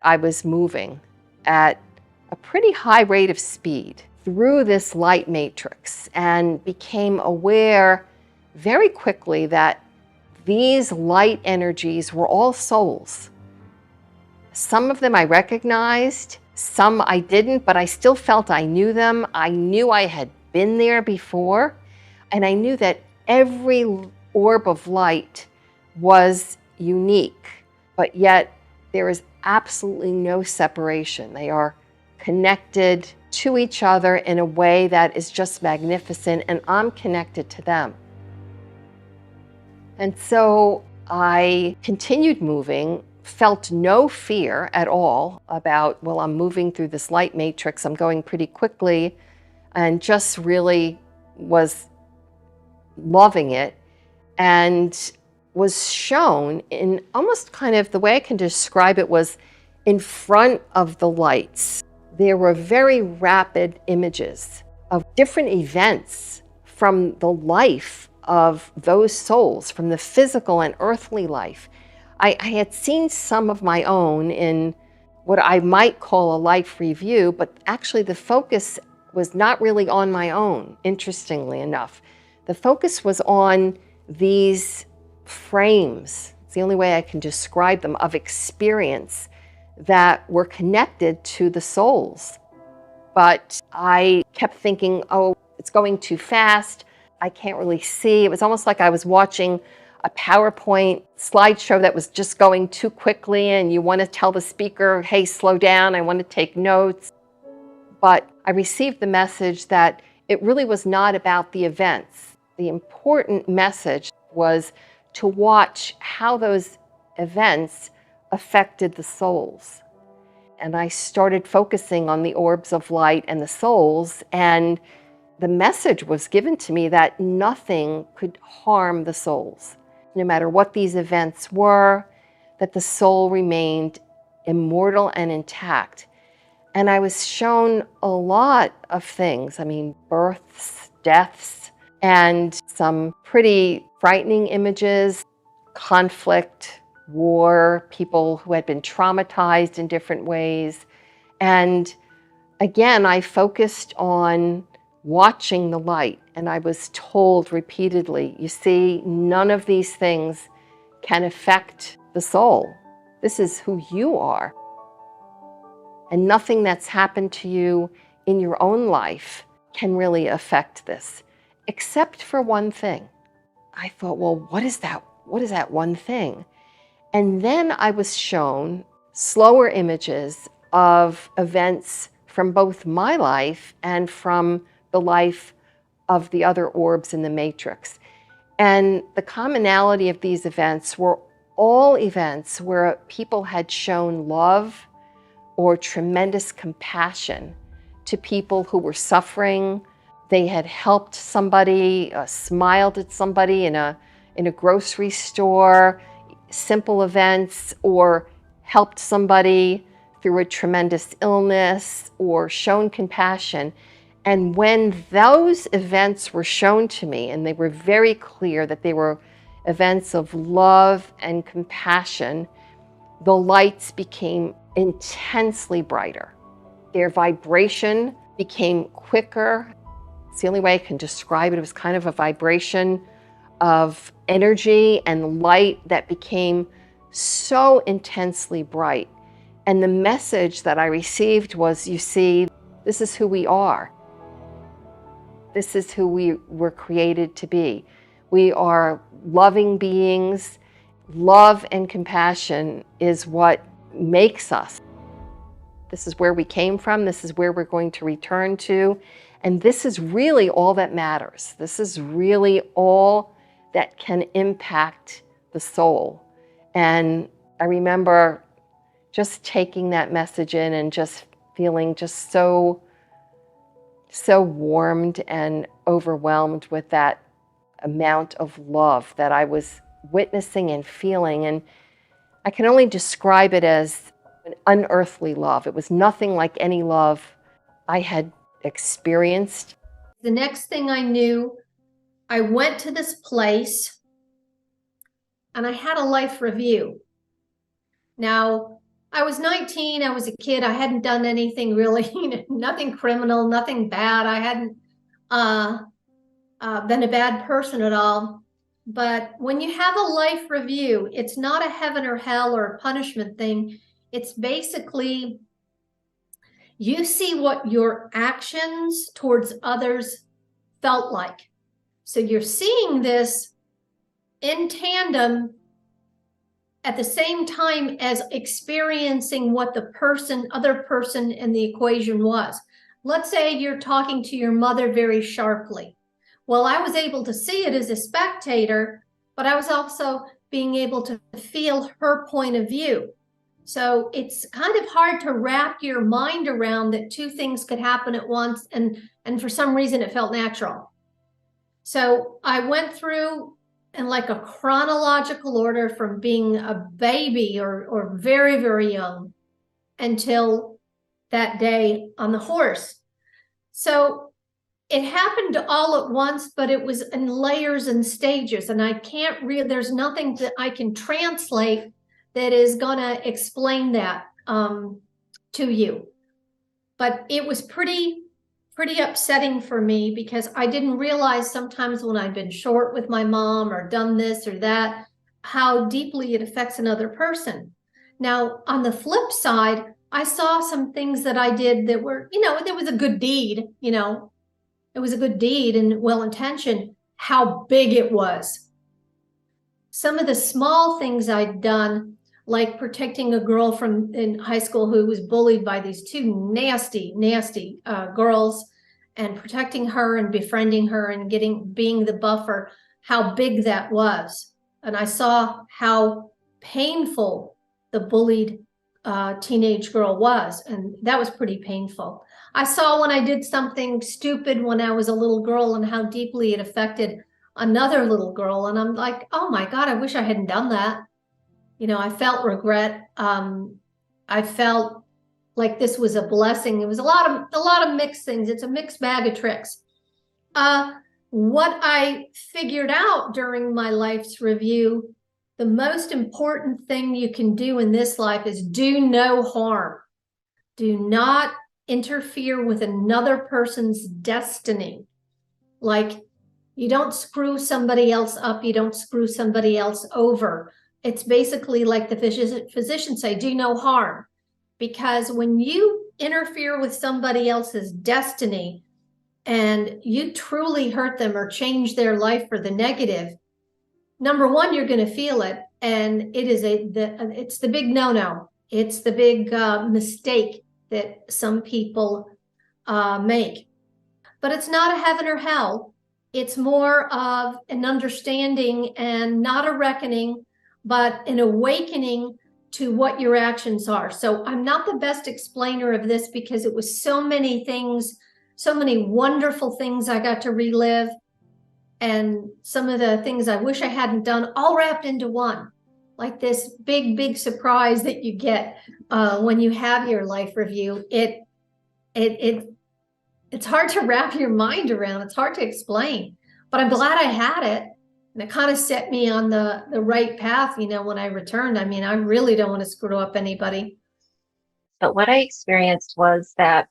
I was moving at a pretty high rate of speed through this light matrix and became aware very quickly that these light energies were all souls. Some of them I recognized, some I didn't, but I still felt I knew them. I knew I had been there before, and I knew that every orb of light was unique, but yet there is absolutely no separation. They are connected to each other in a way that is just magnificent, and I'm connected to them. And so I continued moving, felt no fear at all about, well, I'm moving through this light matrix, I'm going pretty quickly, and just really was loving it, and was shown in almost kind of, the way I can describe it was in front of the lights. There were very rapid images of different events from the life of those souls, from the physical and earthly life. I had seen some of my own in what I might call a life review, but actually the focus was not really on my own, interestingly enough. The focus was on these frames, it's the only way I can describe them, of experience that were connected to the souls. But I kept thinking, oh, it's going too fast, I can't really see. It was almost like I was watching a PowerPoint slideshow that was just going too quickly, and you want to tell the speaker, hey, slow down, I want to take notes. But I received the message that it really was not about the events. The important message was to watch how those events affected the souls. And I started focusing on the orbs of light and the souls, and the message was given to me that nothing could harm the souls. No matter what these events were, that the soul remained immortal and intact. And I was shown a lot of things. I mean, births, deaths, and some pretty frightening images, conflict, war, people who had been traumatized in different ways. And again, I focused on watching the light, and I was told repeatedly, you see, none of these things can affect the soul. This is who you are. And nothing that's happened to you in your own life can really affect this, except for one thing. I thought, well, what is that? What is that one thing? And then I was shown slower images of events from both my life and from the life of the other orbs in the matrix. And the commonality of these events were all events where people had shown love or tremendous compassion to people who were suffering. They had helped somebody, smiled at somebody in a grocery store, simple events, or helped somebody through a tremendous illness, or shown compassion. And when those events were shown to me, and they were very clear that they were events of love and compassion, the lights became intensely brighter. Their vibration became quicker. It's the only way I can describe it. It was kind of a vibration of energy and light that became so intensely bright. And the message that I received was, you see, this is who we are. This is who we were created to be. We are loving beings. Love and compassion is what makes us. This is where we came from. This is where we're going to return to. And this is really all that matters. This is really all that can impact the soul. And I remember just taking that message in and just feeling just so warmed and overwhelmed with that amount of love that I was witnessing and feeling. And I can only describe it as an unearthly love. It was nothing like any love I had experienced. The next thing I knew, I went to this place and I had a life review. Now, I was 19. I was a kid. I hadn't done anything really, nothing criminal, nothing bad. I hadn't uh, been a bad person at all. But when you have a life review, it's not a heaven or hell or a punishment thing. It's basically you see what your actions towards others felt like. So you're seeing this in tandem at the same time as experiencing what the other person in the equation was. Let's say you're talking to your mother very sharply. Well, I was able to see it as a spectator, but I was also being able to feel her point of view. So it's kind of hard to wrap your mind around that two things could happen at once, and for some reason it felt natural. So I went through in like a chronological order from being a baby or very, very young until that day on the horse. So it happened all at once, but it was in layers and stages. And I can't there's nothing that I can translate that is gonna explain that to you. But it was pretty upsetting for me because I didn't realize sometimes when I've been short with my mom or done this or that, how deeply it affects another person. Now, on the flip side, I saw some things that I did that were, there was a good deed, it was a good deed and well-intentioned, how big it was. Some of the small things I'd done, like protecting a girl in high school who was bullied by these two nasty girls, and protecting her and befriending her and being the buffer, how big that was. And I saw how painful the bullied teenage girl was, and that was pretty painful. I saw when I did something stupid when I was a little girl and how deeply it affected another little girl, and I'm like, oh my God, I wish I hadn't done that. I felt regret. I felt like this was a blessing. It was a lot of mixed things. It's a mixed bag of tricks. What I figured out during my life's review, the most important thing you can do in this life is do no harm. Do not interfere with another person's destiny. Like, you don't screw somebody else up. You don't screw somebody else over. It's basically like the physicians say, do no harm. Because when you interfere with somebody else's destiny and you truly hurt them or change their life for the negative, number one, you're going to feel it. And it is it's the big no-no. It's the big mistake that some people make. But it's not a heaven or hell. It's more of an understanding and not a reckoning, but an awakening to what your actions are. So I'm not the best explainer of this because it was so many things, so many wonderful things I got to relive, and some of the things I wish I hadn't done, all wrapped into one, like this big surprise that you get when you have your life review. It's hard to wrap your mind around. It's hard to explain, but I'm glad I had it. And it kind of set me on the right path, when I returned. I mean, I really don't want to screw up anybody. But what I experienced was that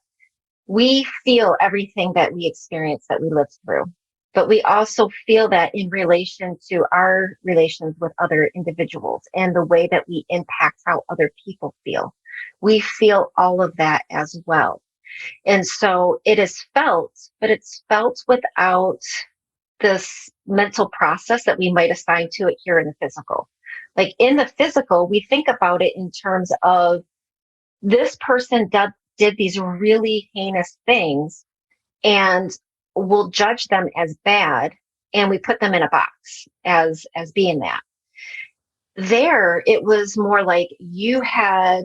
we feel everything that we experience, that we live through. But we also feel that in relation to our relations with other individuals and the way that we impact how other people feel. We feel all of that as well. And so it is felt, but it's felt without this mental process that we might assign to it here in the physical. Like in the physical, we think about it in terms of this person did these really heinous things, and we'll judge them as bad, and we put them in a box as being that. There, it was more like you had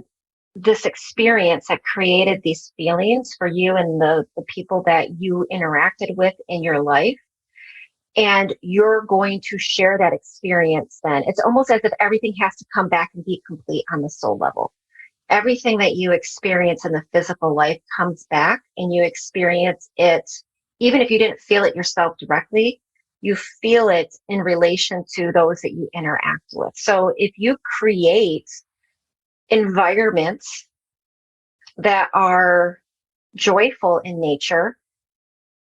this experience that created these feelings for you and the people that you interacted with in your life. And you're going to share that experience then. It's almost as if everything has to come back and be complete on the soul level. Everything that you experience in the physical life comes back, and you experience it, even if you didn't feel it yourself directly, you feel it in relation to those that you interact with. So if you create environments that are joyful in nature,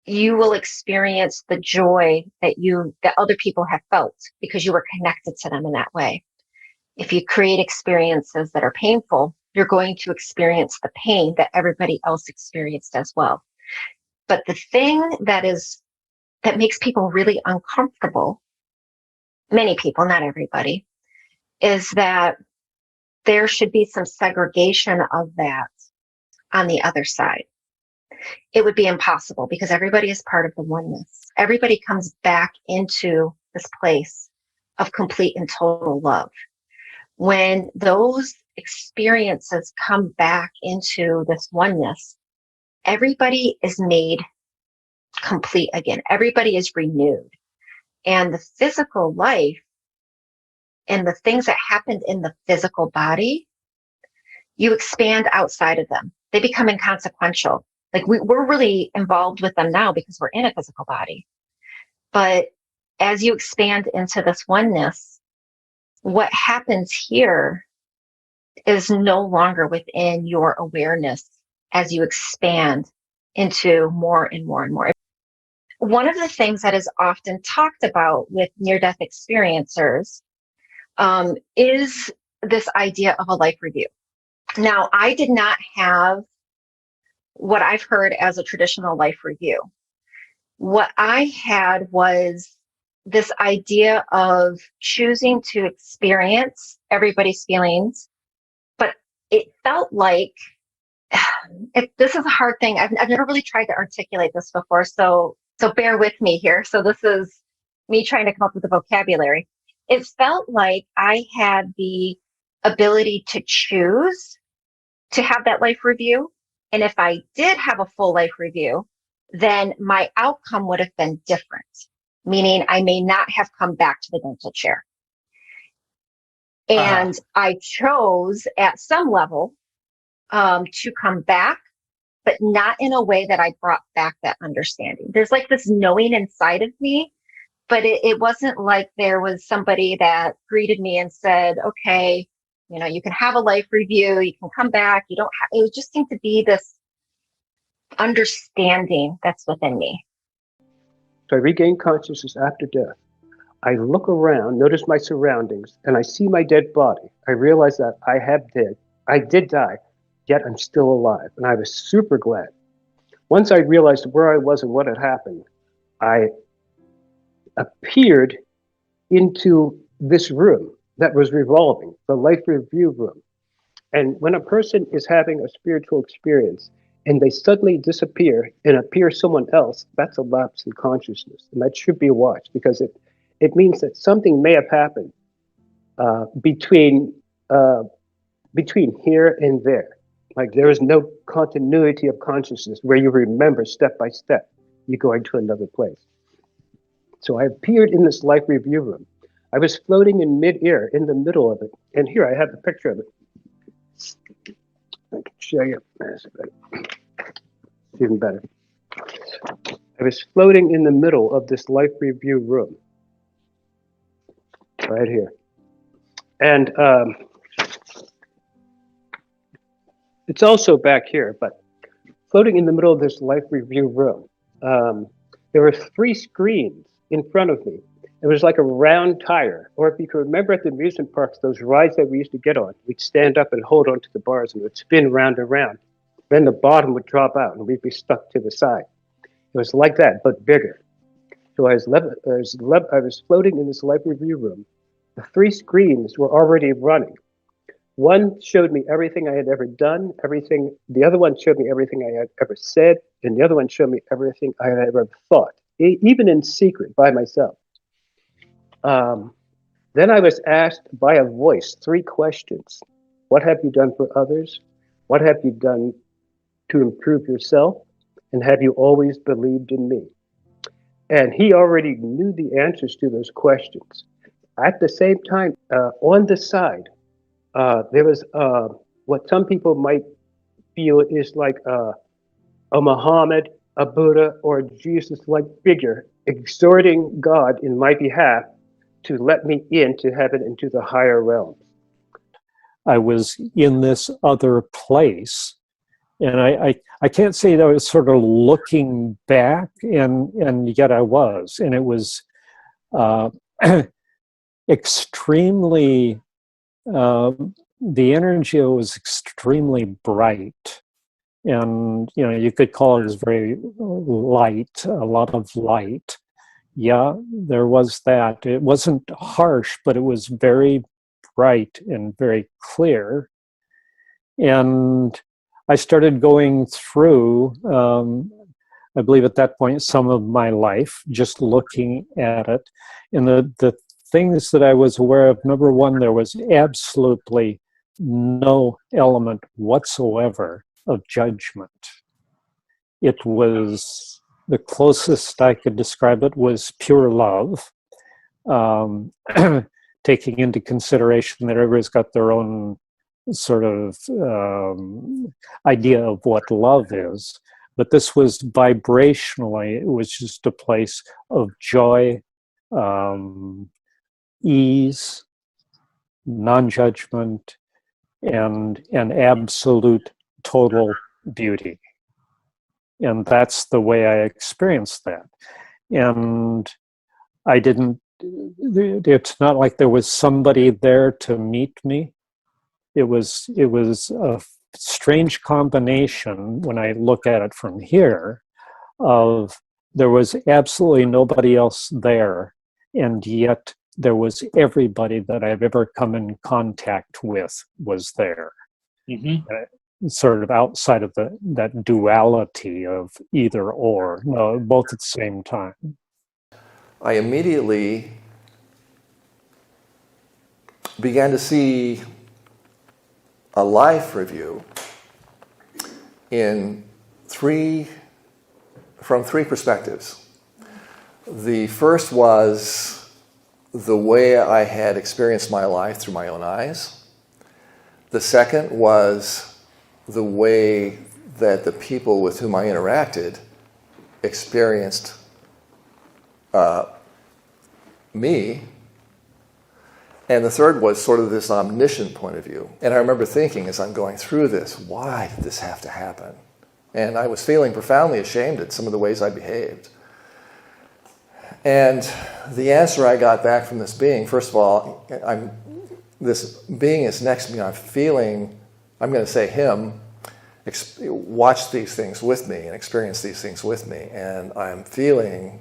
you will experience the joy that other people have felt because you were connected to them in that way. If you create experiences that are painful, you're going to experience the pain that everybody else experienced as well. But the thing that makes people really uncomfortable, many people, not everybody, is that there should be some segregation of that on the other side. It would be impossible because everybody is part of the oneness. Everybody comes back into this place of complete and total love. When those experiences come back into this oneness, everybody is made complete again. Everybody is renewed. And the physical life and the things that happened in the physical body, you expand outside of them. They become inconsequential. Like we're really involved with them now because we're in a physical body. But as you expand into this oneness, what happens here is no longer within your awareness as you expand into more and more and more. One of the things that is often talked about with near-death experiencers is this idea of a life review. Now, I did not have what I've heard as a traditional life review. What I had was this idea of choosing to experience everybody's feelings, but it felt like this is a hard thing. I've never really tried to articulate this before, so bear with me here. So this is me trying to come up with the vocabulary. It felt like I had the ability to choose to have that life review. And if I did have a full life review, then my outcome would have been different, meaning I may not have come back to the dental chair. And I chose at some level to come back, but not in a way that I brought back that understanding. There's like this knowing inside of me, but it wasn't like there was somebody that greeted me and said, okay, you can have a life review, you can come back, you don't have, it just seemed to be this understanding that's within me. So I regain consciousness after death. I look around, notice my surroundings, and I see my dead body. I realize that I did die, yet I'm still alive. And I was super glad. Once I realized where I was and what had happened, I appeared into this room that was revolving, the life review room. And when a person is having a spiritual experience and they suddenly disappear and appear someone else, that's a lapse in consciousness. And that should be watched because it means that something may have happened between here and there. Like there is no continuity of consciousness where you remember step by step, you're going to another place. So I appeared in this life review room. I was floating in midair in the middle of it. And here I have a picture of it. I can show you. It's even better. I was floating in the middle of this life review room. Right here. And it's also back here, but floating in the middle of this life review room. There were 3 screens in front of me. It was like a round tire, or if you can remember at the amusement parks, those rides that we used to get on, we'd stand up and hold onto the bars and it would spin round and round. Then the bottom would drop out and we'd be stuck to the side. It was like that, but bigger. So I was floating in this life review room. The 3 screens were already running. One showed me everything I had ever done, the other one showed me everything I had ever said, and the other one showed me everything I had ever thought, even in secret by myself. Then I was asked by a voice 3 questions. What have you done for others? What have you done to improve yourself? And have you always believed in me? And he already knew the answers to those questions. At the same time, on the side, there was what some people might feel is like a Muhammad, a Buddha, or a Jesus-like figure exhorting God in my behalf to let me into heaven, into the higher realms. I was in this other place. And I can't say that I was sort of looking back, and yet I was. And it was extremely, the energy was extremely bright. And, you could call it as very light, a lot of light. Yeah, there was that. It wasn't harsh, but it was very bright and very clear. And I started going through, I believe at that point, some of my life, just looking at it. And the things that I was aware of, number one, there was absolutely no element whatsoever of judgment. It was, the closest I could describe it was pure love, taking into consideration that everybody's got their own sort of idea of what love is. But this was vibrationally, it was just a place of joy, ease, non-judgment, and absolute total beauty. And that's the way I experienced that. And I didn't, it's not like there was somebody there to meet me. It was a strange combination when I look at it from here of there was absolutely nobody else there, and yet there was everybody that I've ever come in contact with was there. Mm-hmm. Sort of outside of that duality of either or, no, both at the same time. I immediately began to see a life review from three perspectives. The first was the way I had experienced my life through my own eyes. The second was the way that the people with whom I interacted experienced me. And the third was sort of this omniscient point of view. And I remember thinking as I'm going through this, why did this have to happen? And I was feeling profoundly ashamed at some of the ways I behaved. And the answer I got back from this being, first of all, this being is next to me. I'm feeling, I'm going to say him, watched these things with me and experienced these things with me. And I'm feeling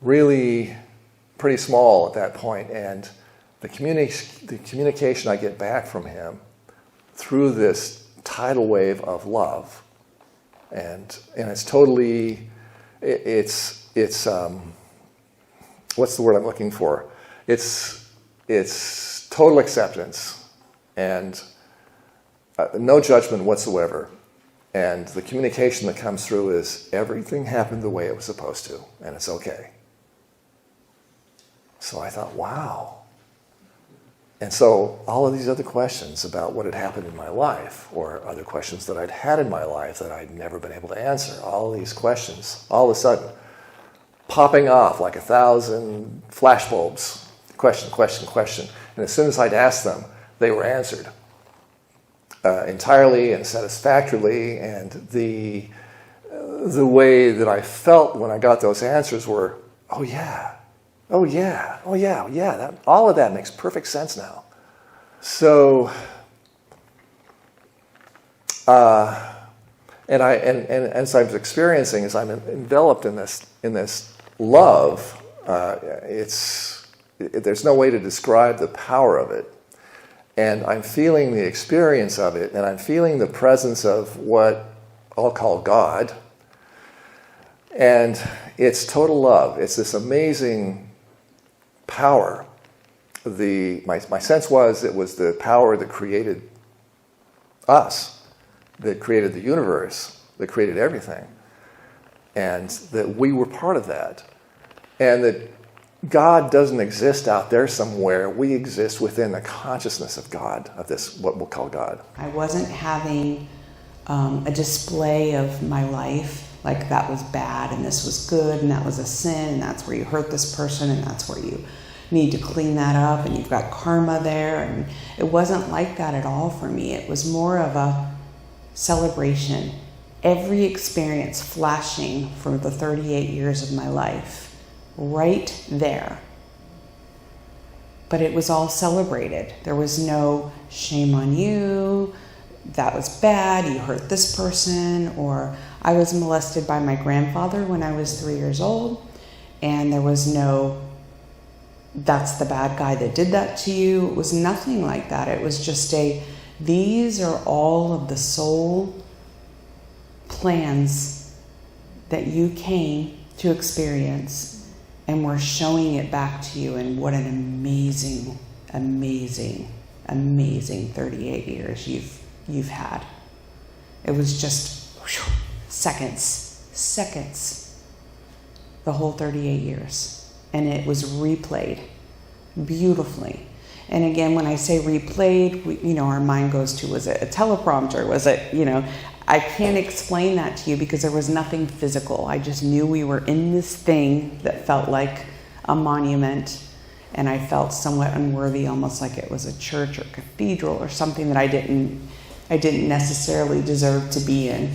really pretty small at that point. And the communication I get back from him through this tidal wave of love, and it's totally, it's what's the word I'm looking for? It's total acceptance and no judgment whatsoever. And the communication that comes through is everything happened the way it was supposed to, and it's okay. So I thought, wow. And so all of these other questions about what had happened in my life, or other questions that I'd had in my life that I'd never been able to answer, all these questions, all of a sudden, popping off like 1,000 flashbulbs, question, question, question. And as soon as I'd asked them, they were answered entirely and satisfactorily. And the way that I felt when I got those answers were, oh yeah, oh yeah, oh yeah, yeah. All of that makes perfect sense now. So, and as I was experiencing, as I'm enveloped in this love, there's no way to describe the power of it. And I'm feeling the experience of it, and I'm feeling the presence of what I'll call God. And it's total love. It's this amazing power. My sense was it was the power that created us, that created the universe, that created everything, and that we were part of that. And that God doesn't exist out there somewhere. We exist within the consciousness of God, of this, what we'll call God. I wasn't having a display of my life, like that was bad and this was good and that was a sin and that's where you hurt this person and that's where you need to clean that up and you've got karma there. And it wasn't like that at all for me. It was more of a celebration. Every experience flashing for the 38 years of my life, right there. But it was all celebrated. There was no shame on you, that was bad, you hurt this person, or I was molested by my grandfather when I was 3 years old, and there was no, that's the bad guy that did that to you. It was nothing like that. It was just these are all of the soul plans that you came to experience, and we're showing it back to you. And what an amazing, amazing, amazing 38 years you've had. It was just seconds, the whole 38 years. And it was replayed beautifully. And again, when I say replayed, our mind goes to, was it a teleprompter? Was it, I can't explain that to you because there was nothing physical. I just knew we were in this thing that felt like a monument, and I felt somewhat unworthy, almost like it was a church or cathedral or something that I didn't necessarily deserve to be in.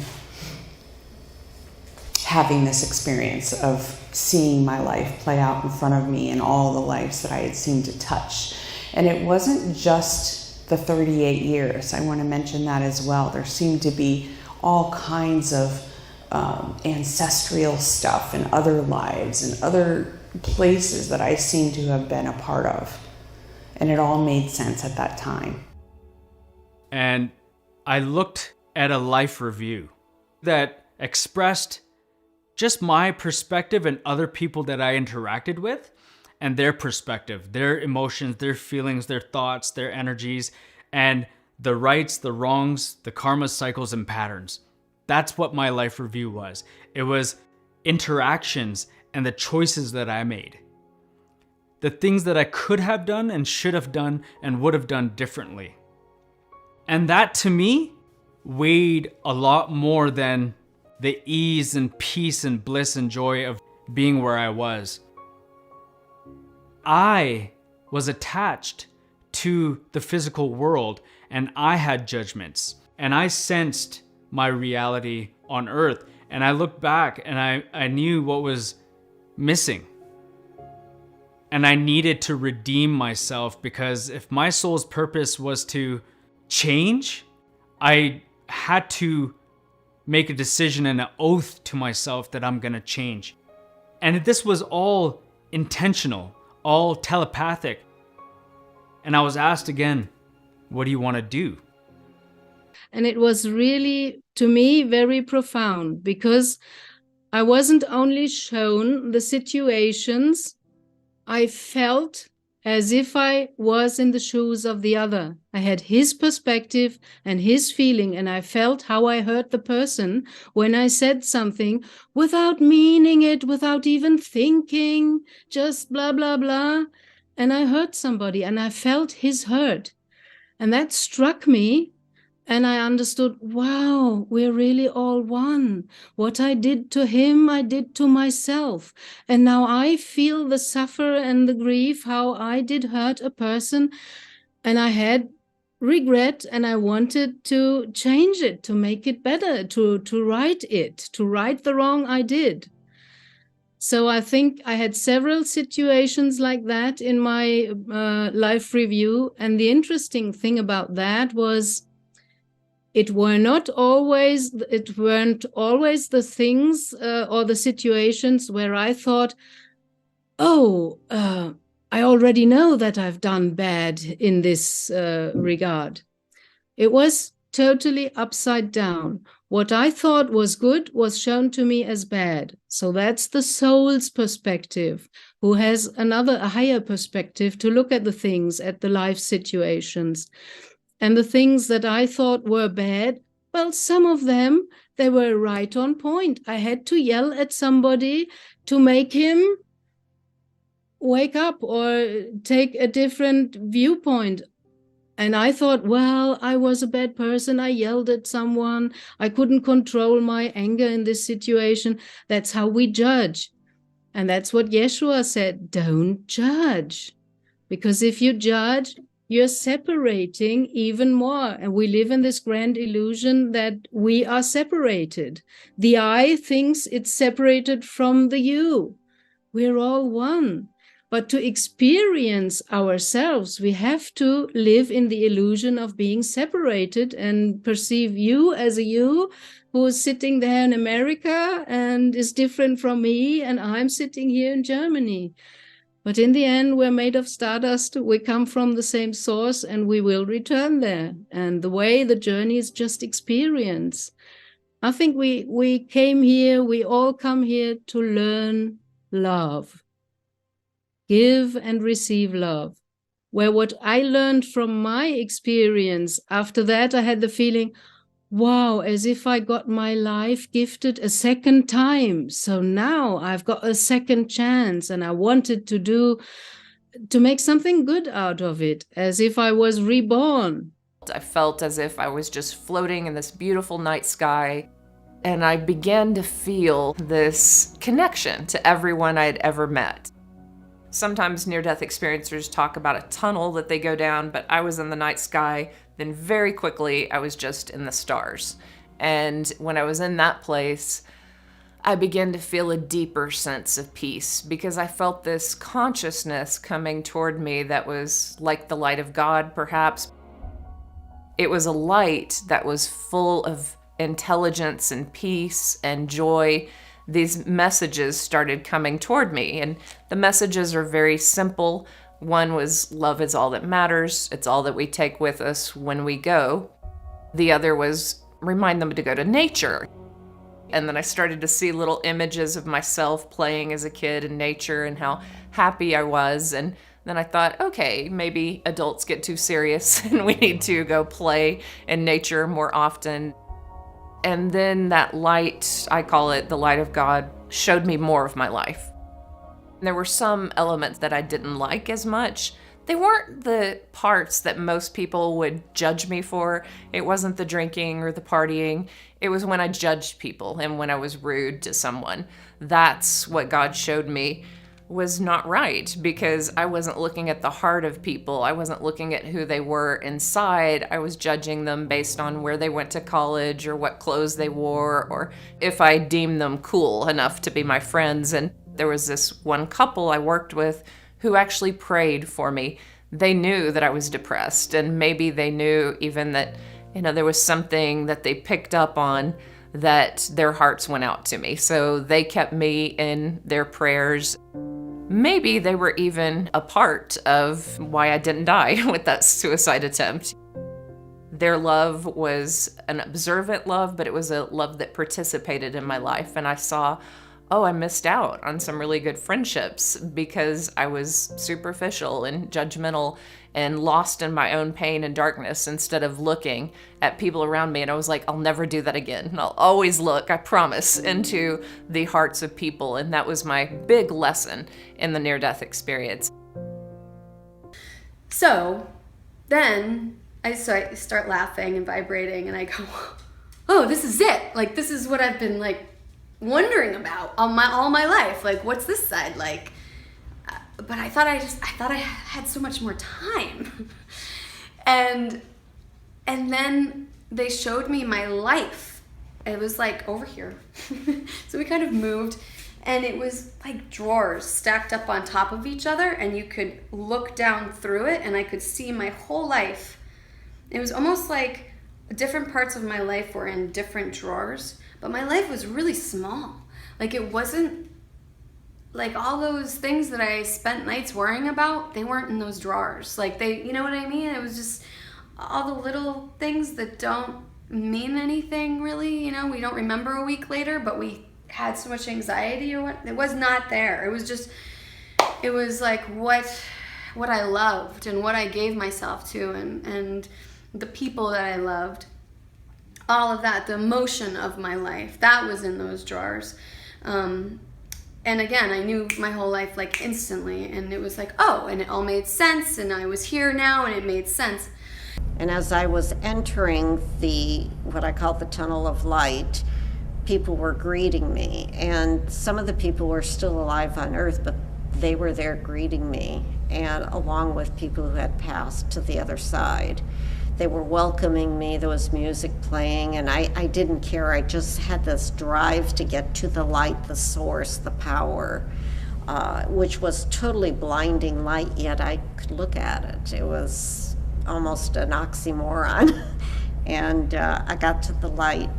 Having this experience of seeing my life play out in front of me and all the lives that I had seemed to touch. And it wasn't just the 38 years. I want to mention that as well. There seemed to be all kinds of ancestral stuff in other lives and other places that I seemed to have been a part of. And it all made sense at that time. And I looked at a life review that expressed just my perspective and other people that I interacted with, and their perspective, their emotions, their feelings, their thoughts, their energies, and the rights, the wrongs, the karma cycles and patterns. That's what my life review was. It was interactions and the choices that I made. The things that I could have done and should have done and would have done differently. And that to me weighed a lot more than the ease and peace and bliss and joy of being where I was. I was attached to the physical world, and I had judgments, and I sensed my reality on earth, and I looked back and I knew what was missing. And I needed to redeem myself, because if my soul's purpose was to change, I had to make a decision and an oath to myself that I'm gonna change. And this was all intentional, all telepathic. And I was asked again, what do you want to do? And it was really, to me, very profound, because I wasn't only shown the situations, I felt as if I was in the shoes of the other. I had his perspective and his feeling, and I felt how I hurt the person when I said something without meaning it, without even thinking, just blah, blah, blah. And I hurt somebody, and I felt his hurt. And that struck me, and I understood, wow, we're really all one. What I did to him, I did to myself. And now I feel the suffer and the grief, how I did hurt a person. And I had regret, and I wanted to change it, to make it better, to right it, to right the wrong I did. So I think I had several situations like that in my life review. And the interesting thing about that was, it weren't always the things or the situations where I thought, I already know that I've done bad in this regard. It was totally upside down. What I thought was good was shown to me as bad. So that's the soul's perspective, who has a higher perspective to look at the things, at the life situations. And the things that I thought were bad, well, some of them, they were right on point. I had to yell at somebody to make him wake up or take a different viewpoint. And I thought, well, I was a bad person. I yelled at someone. I couldn't control my anger in this situation. That's how we judge. And that's what Yeshua said, don't judge. Because if you judge, you're separating even more. And we live in this grand illusion that we are separated. The I thinks it's separated from the you. We're all one. But to experience ourselves, we have to live in the illusion of being separated and perceive you as a you who is sitting there in America and is different from me, and I'm sitting here in Germany. But in the end, we're made of stardust. We come from the same source and we will return there. And the way, the journey is just experience. I think we came here, we all come here to learn love. Give and receive love. Where what I learned from my experience, after that I had the feeling, wow, as if I got my life gifted a second time. So now I've got a second chance and I wanted to make something good out of it, as if I was reborn. I felt as if I was just floating in this beautiful night sky, and I began to feel this connection to everyone I'd ever met. Sometimes near-death experiencers talk about a tunnel that they go down, but I was in the night sky, then very quickly I was just in the stars. And when I was in that place, I began to feel a deeper sense of peace because I felt this consciousness coming toward me that was like the light of God, perhaps. It was a light that was full of intelligence and peace and joy. These messages started coming toward me, and the messages are very simple. One was, love is all that matters. It's all that we take with us when we go. The other was, remind them to go to nature. And then I started to see little images of myself playing as a kid in nature and how happy I was. And then I thought, okay, maybe adults get too serious and we need to go play in nature more often. And then that light, I call it the light of God, showed me more of my life. There were some elements that I didn't like as much. They weren't the parts that most people would judge me for. It wasn't the drinking or the partying. It was when I judged people and when I was rude to someone. That's what God showed me was not right, because I wasn't looking at the heart of people. I wasn't looking at who they were inside. I was judging them based on where they went to college or what clothes they wore or if I deemed them cool enough to be my friends. And there was this one couple I worked with who actually prayed for me. They knew that I was depressed, and maybe they knew even that, there was something that they picked up on that their hearts went out to me. So they kept me in their prayers. Maybe they were even a part of why I didn't die with that suicide attempt. Their love was an observant love, but it was a love that participated in my life. And I saw, I missed out on some really good friendships because I was superficial and judgmental and lost in my own pain and darkness instead of looking at people around me. And I was like, I'll never do that again. And I'll always look, I promise, into the hearts of people. And that was my big lesson in the near-death experience. So then I start laughing and vibrating, and I go, oh, this is it. Like, this is what I've been wondering about all my life. Like, what's this side like? But I thought I had so much more time. and then they showed me my life. It was over here. So we kind of moved, and it was like drawers stacked up on top of each other, and you could look down through it, and I could see my whole life. It was almost like different parts of my life were in different drawers, but my life was really small. It wasn't all those things that I spent nights worrying about, they weren't in those drawers. You know what I mean? It was just all the little things that don't mean anything really. We don't remember a week later, but we had so much anxiety or what. It was not there. It was what I loved and what I gave myself to, and the people that I loved. All of that, the emotion of my life, that was in those drawers. And again, I knew my whole life instantly, and it was and it all made sense, and I was here now, and it made sense. And as I was entering what I call the tunnel of light, people were greeting me, and some of the people were still alive on Earth, but they were there greeting me. and along with people who had passed to the other side. They were welcoming me, there was music playing, and I didn't care. I just had this drive to get to the light, the source, the power, which was totally blinding light, yet I could look at it. It was almost an oxymoron. And I got to the light,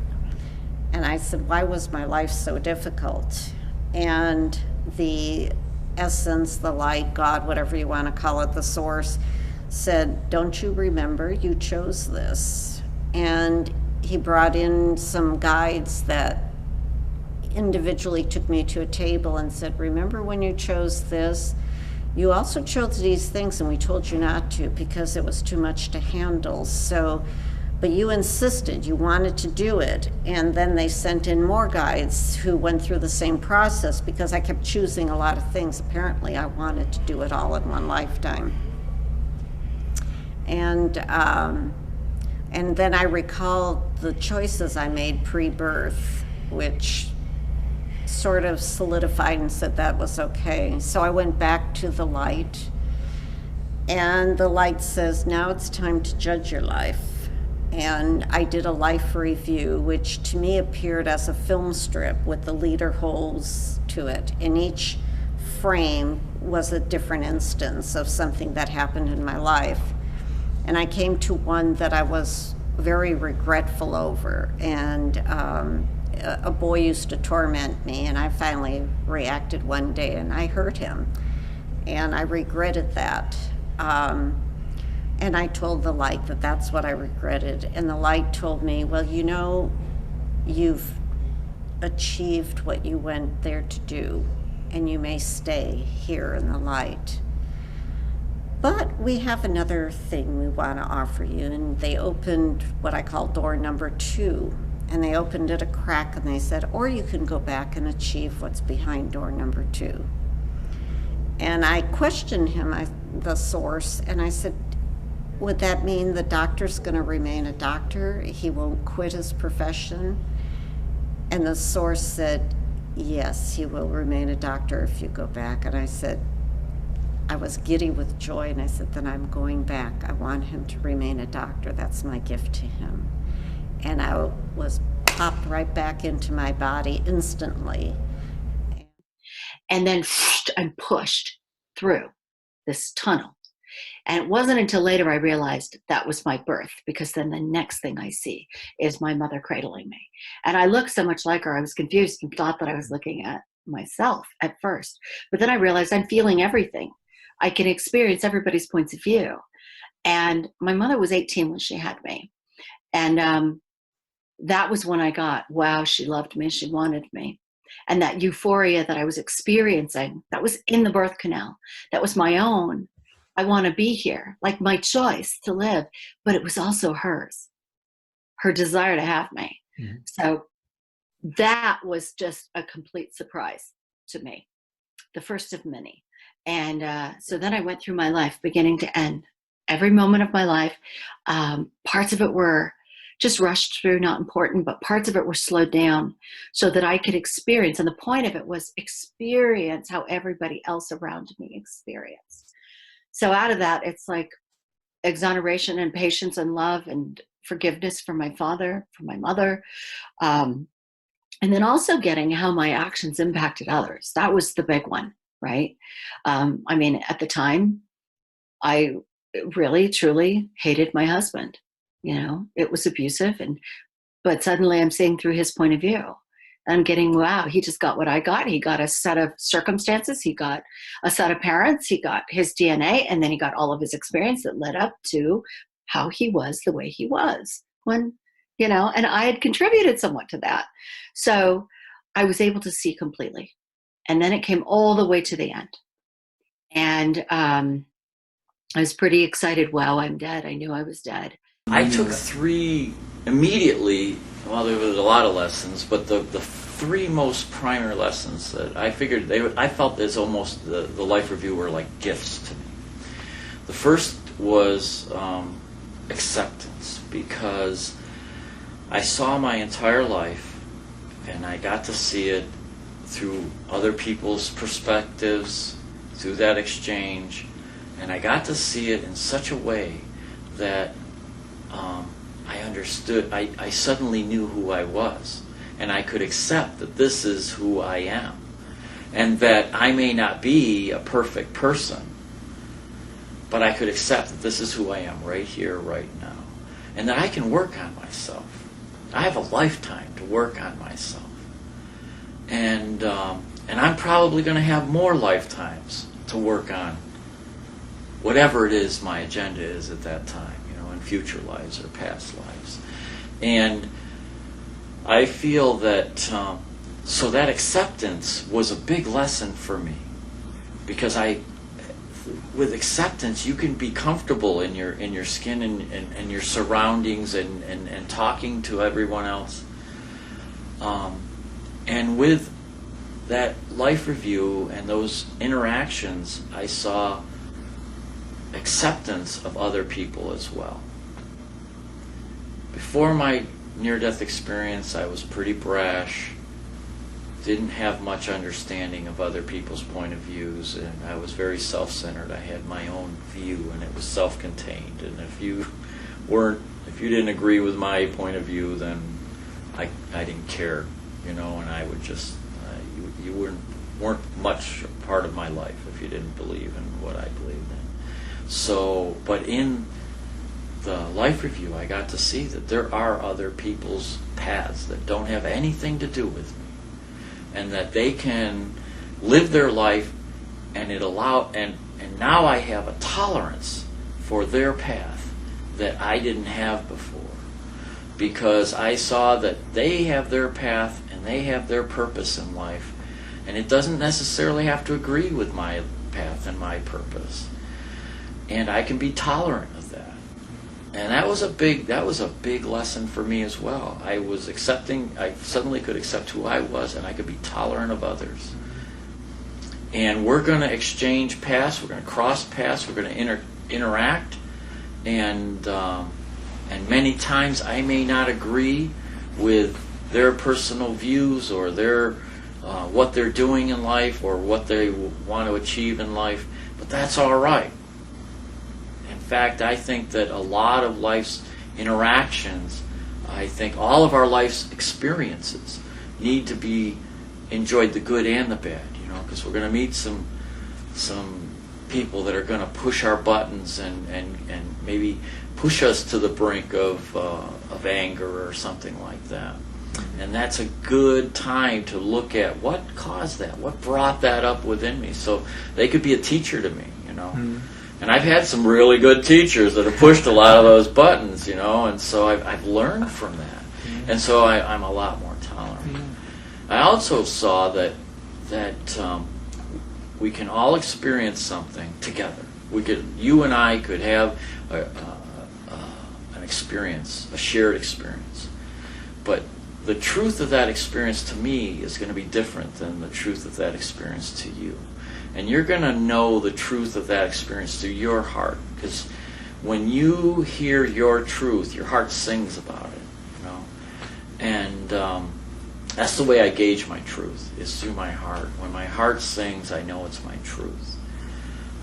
and I said, why was my life so difficult? And the essence, the light, God, whatever you want to call it, the source, said, don't you remember you chose this? And he brought in some guides that individually took me to a table and said, remember when you chose this? You also chose these things and we told you not to because it was too much to handle. So, but you insisted, you wanted to do it. And then they sent in more guides who went through the same process because I kept choosing a lot of things. Apparently I wanted to do it all in one lifetime. And then I recalled the choices I made pre-birth, which sort of solidified and said that was okay. So I went back to the light, and the light says, now it's time to judge your life. And I did a life review, which to me appeared as a film strip with the leader holes to it. In each frame was a different instance of something that happened in my life. And I came to one that I was very regretful over. And a boy used to torment me, and I finally reacted one day and I hurt him. And I regretted that. And I told the light that that's what I regretted. And the light told me, well, you know, you've achieved what you went there to do, and you may stay here in the light. But we have another thing we want to offer you. And they opened what I call door number 2. And they opened it a crack and they said, or you can go back and achieve what's behind door number 2. And I questioned him, the source, and I said, would that mean the doctor's going to remain a doctor? He won't quit his profession? And the source said, yes, he will remain a doctor if you go back. And I said, I was giddy with joy, and I said, then I'm going back. I want him to remain a doctor. That's my gift to him. And I was popped right back into my body instantly. And then I'm pushed through this tunnel. And it wasn't until later I realized that was my birth, because then the next thing I see is my mother cradling me. And I looked so much like her, I was confused and thought that I was looking at myself at first. But then I realized I'm feeling everything. I can experience everybody's points of view. And my mother was 18 when she had me. And that was when I got, wow, she loved me, she wanted me. And that euphoria that I was experiencing, that was in the birth canal. That was my own. I want to be here, like my choice to live. But it was also hers, her desire to have me. Mm-hmm. So that was just a complete surprise to me, the first of many. And so then I went through my life, beginning to end, every moment of my life. Parts of it were just rushed through, not important, but parts of it were slowed down so that I could experience. And the point of it was experience how everybody else around me experienced. So out of that, it's like exoneration and patience and love and forgiveness for my father, for my mother. And then also getting how my actions impacted others. That was the big one, right? I mean, at the time, I really, truly hated my husband. You know, it was abusive, but suddenly I'm seeing through his point of view. I'm getting, wow, he just got what I got. He got a set of circumstances. He got a set of parents. He got his DNA, and then he got all of his experience that led up to how he was the way he was when, you know, and I had contributed somewhat to that. So I was able to see completely. And then it came all the way to the end. And I was pretty excited. Wow, I'm dead. I knew I was dead. I took 3 immediately. Well, there was a lot of lessons, but the 3 most primary lessons that I figured I felt as almost the life review were like gifts to me. The first was acceptance, because I saw my entire life and I got to see it through other people's perspectives, through that exchange. And I got to see it in such a way that I understood, I suddenly knew who I was. And I could accept that this is who I am. And that I may not be a perfect person, but I could accept that this is who I am right here, right now. And that I can work on myself. I have a lifetime to work on myself. And I'm probably going to have more lifetimes to work on whatever it is my agenda is at that time, in future lives or past lives. And I feel that, so that acceptance was a big lesson for me, because with acceptance, you can be comfortable in your skin and your surroundings and talking to everyone else. And with that life review and those interactions, I saw acceptance of other people as well. Before my near-death experience, I was pretty brash, didn't have much understanding of other people's point of views, and I was very self-centered. I had my own view, and it was self-contained. And if you didn't agree with my point of view, then I didn't care, and I would just you weren't much a part of my life if you didn't believe in what I believed in. So, but in the life review, I got to see that there are other people's paths that don't have anything to do with me, and that they can live their life, and and now I have a tolerance for their path that I didn't have before, because I saw that they have their path and they have their purpose in life, and it doesn't necessarily have to agree with my path and my purpose, and I can be tolerant of that. And that was a big lesson for me as well. I suddenly could accept who I was, and I could be tolerant of others. And we're going to exchange paths, we're going to cross paths, we're going to interact, and many times I may not agree with their personal views or their what they're doing in life or what they want to achieve in life, but that's all right. In fact, I think that a lot of life's interactions, I think all of our life's experiences need to be enjoyed, the good and the bad, because we're going to meet some people that are going to push our buttons and maybe push us to the brink of anger or something like that. And that's a good time to look at what caused that, what brought that up within me. So they could be a teacher to me, Mm-hmm. And I've had some really good teachers that have pushed a lot of those buttons, and so I've learned from that. Mm-hmm. And so I'm a lot more tolerant. Mm-hmm. I also saw that we can all experience something together. You and I could have an experience, a shared experience. But the truth of that experience to me is going to be different than the truth of that experience to you. And you're going to know the truth of that experience through your heart, because when you hear your truth, your heart sings about it, And that's the way I gauge my truth, is through my heart. When my heart sings, I know it's my truth.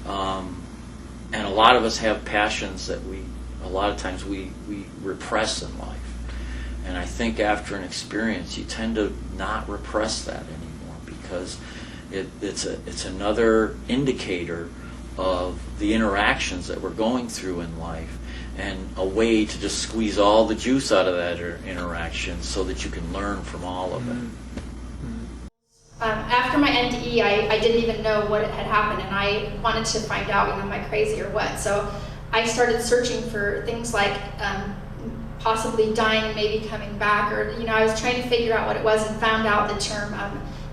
And a lot of us have passions that a lot of times we repress in life. And I think after an experience, you tend to not repress that anymore, because it's another indicator of the interactions that we're going through in life, and a way to just squeeze all the juice out of that interaction so that you can learn from all of it. After my NDE, I didn't even know what had happened, and I wanted to find out, am I crazy or what? So I started searching for things like possibly dying and maybe coming back, or I was trying to figure out what it was, and found out the term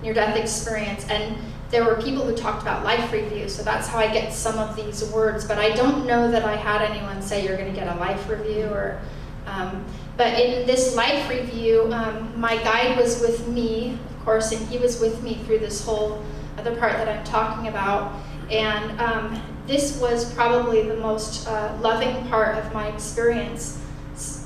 near-death experience. And there were people who talked about life review, so that's how I get some of these words. But I don't know that I had anyone say you're going to get a life review, or. But in this life review, my guide was with me, of course, and he was with me through this whole other part that I'm talking about. And this was probably the most loving part of my experience.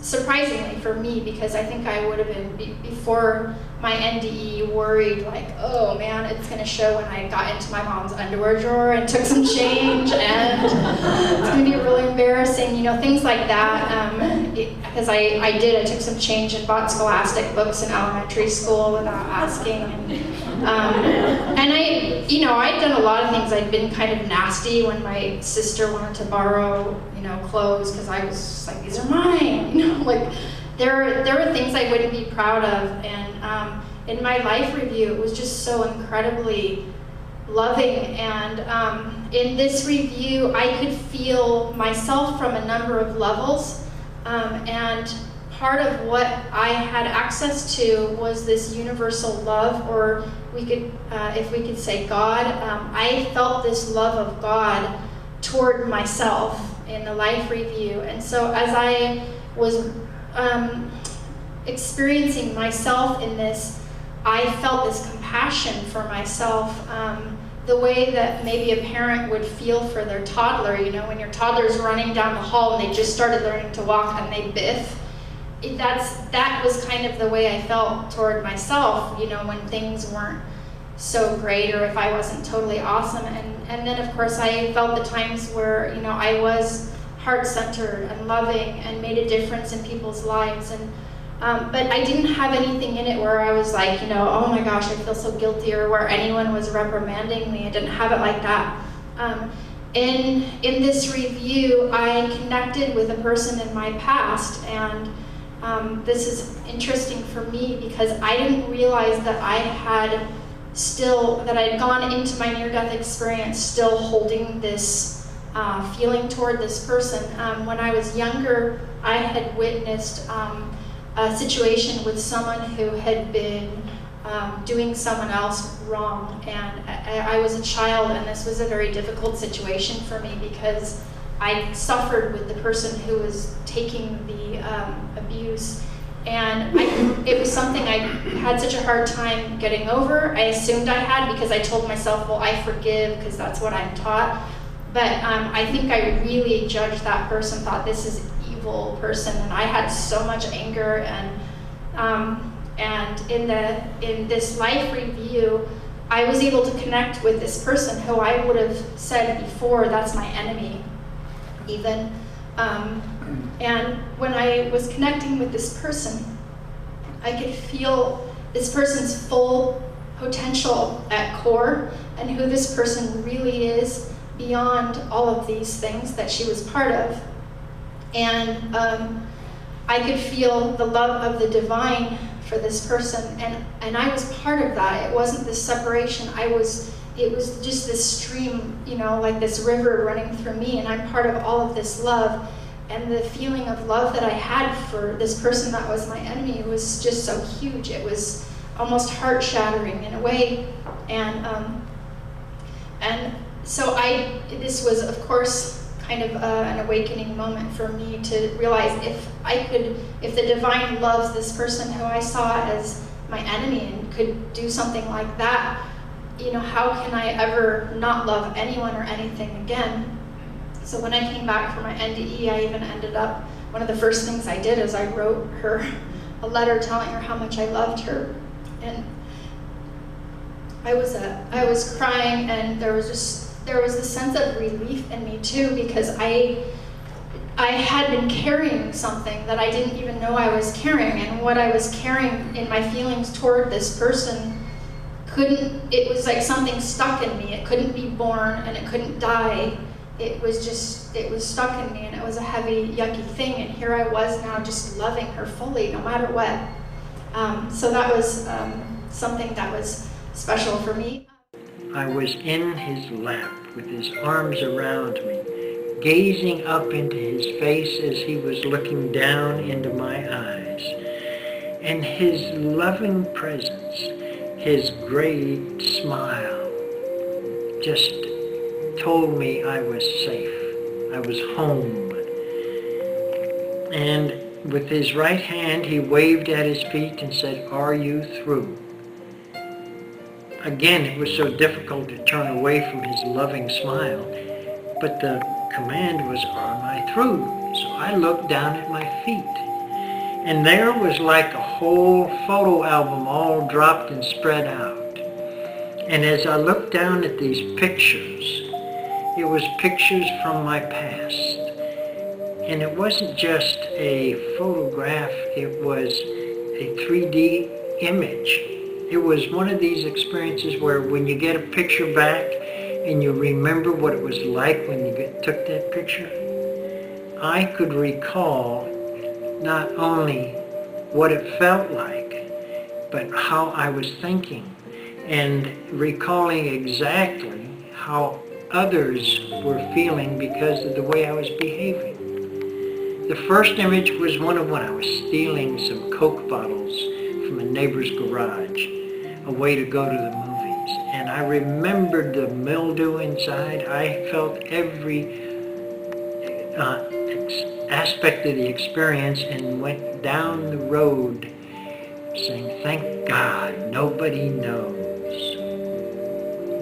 surprisingly for me, because I think I would have been, before my NDE, worried like, oh man, it's going to show when I got into my mom's underwear drawer and took some change, and it's going to be really embarrassing, you know, things like that. Because I took some change and bought Scholastic books in elementary school without asking. And I, you know, I'd done a lot of things. I'd been kind of nasty when my sister wanted to borrow, you know, clothes, because I was just like, these are mine, you know, like there were things I wouldn't be proud of. And in my life review, it was just so incredibly loving. And in this review, I could feel myself from a number of levels. And part of what I had access to was this universal love, or we could, if we could say God. I felt this love of God toward myself in the life review. And so as I was experiencing myself in this, I felt this compassion for myself, the way that maybe a parent would feel for their toddler. You know, when your toddler's running down the hall and they just started learning to walk and they biff, that was kind of the way I felt toward myself, you know, when things weren't so great, or if I wasn't totally awesome. And then of course I felt the times where, you know, I was heart-centered and loving and made a difference in people's lives. And but I didn't have anything in it where I was like, you know, oh my gosh, I feel so guilty, or where anyone was reprimanding me. I didn't have it like that. In this review, I connected with a person in my past, and this is interesting for me because I didn't realize that I had gone into my near-death experience still holding this feeling toward this person. When I was younger, I had witnessed a situation with someone who had been doing someone else wrong, and I was a child, and this was a very difficult situation for me because I suffered with the person who was taking the abuse, and it was something I had such a hard time getting over. I assumed I had, because I told myself, well, I forgive because that's what I'm taught. But I think I really judged that person, thought this is evil person, and I had so much anger. And in this life review, I was able to connect with this person who I would have said before, that's my enemy, even. And when I was connecting with this person, I could feel this person's full potential at core, and who this person really is beyond all of these things that she was part of. And I could feel the love of the divine for this person, and I was part of that. It wasn't this separation. It was just this stream, you know, like this river running through me, and I'm part of all of this love. And the feeling of love that I had for this person that was my enemy was just so huge. It was almost heart-shattering in a way. And so this was, of course, kind of an awakening moment for me to realize if the divine loves this person who I saw as my enemy and could do something like that, you know, how can I ever not love anyone or anything again? So when I came back from my NDE, I even ended up, one of the first things I did is I wrote her a letter telling her how much I loved her. And I was crying, and there was a sense of relief in me too, because I had been carrying something that I didn't even know I was carrying, and what I was carrying in my feelings toward this person it was like something stuck in me. It couldn't be born and it couldn't die. It was stuck in me, and it was a heavy, yucky thing, and here I was now just loving her fully, no matter what. So that was something that was special for me. I was in his lap with his arms around me, gazing up into his face as he was looking down into my eyes. And his loving presence, his great smile, just told me I was safe. I was home. And with his right hand, he waved at his feet and said, "Are you through?" Again, it was so difficult to turn away from his loving smile, but the command was, "Am I through?" So I looked down at my feet, And there was like a whole photo album all dropped and spread out. And as I looked down at these pictures, it was pictures from my past. And it wasn't just a photograph, it was a 3D image. It was one of these experiences where when you get a picture back and you remember what it was like when you took that picture, I could recall not only what it felt like, but how I was thinking, and recalling exactly how others were feeling because of the way I was behaving. The first image was one of when I was stealing some Coke bottles from a neighbor's garage, a way to go to the movies. And I remembered the mildew inside. I felt every aspect of the experience and went down the road saying, thank God, nobody knows.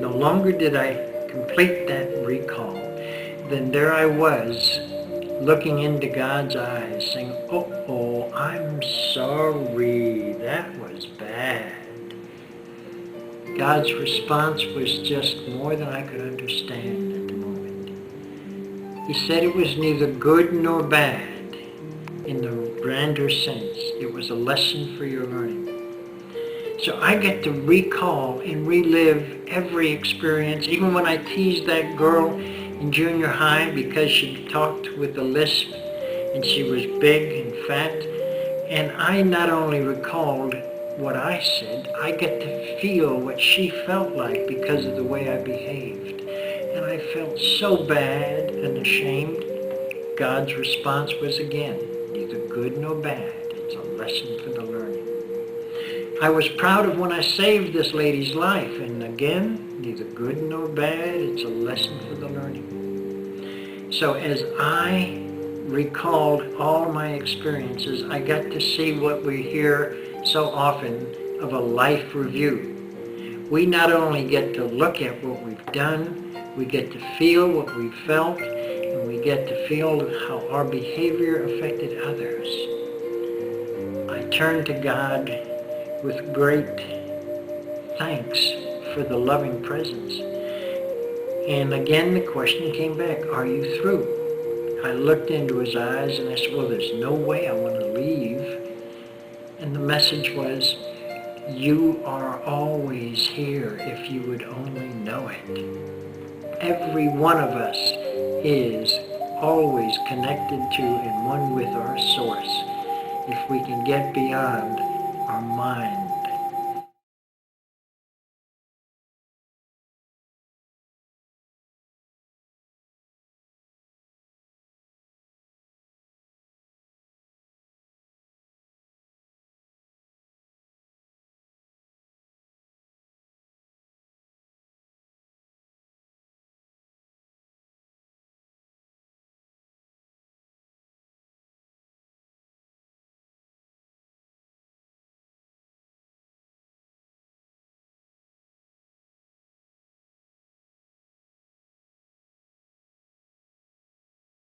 No longer did I complete that recall. Then there I was, looking into God's eyes, saying, oh, I'm sorry, that was bad. God's response was just more than I could understand at the moment. He said it was neither good nor bad in the grander sense. It was a lesson for your learning. So I get to recall and relive every experience, even when I teased that girl in junior high because she talked with a lisp and she was big and fat. And I not only recalled what I said, I get to feel what she felt like because of the way I behaved. And I felt so bad and ashamed. God's response was again, neither good nor bad. It's a lesson for the learning. I was proud of when I saved this lady's life, and again, neither good nor bad, it's a lesson for the learning. So as I recalled all my experiences, I got to see what we hear so often of a life review. We not only get to look at what we've done, we get to feel what we felt, and we get to feel how our behavior affected others. I turned to God with great thanks for the loving presence. And again, the question came back, are you through? I looked into his eyes and I said, well, there's no way I want to leave. And the message was, you are always here if you would only know it. Every one of us is always connected to and one with our source if we can get beyond our mind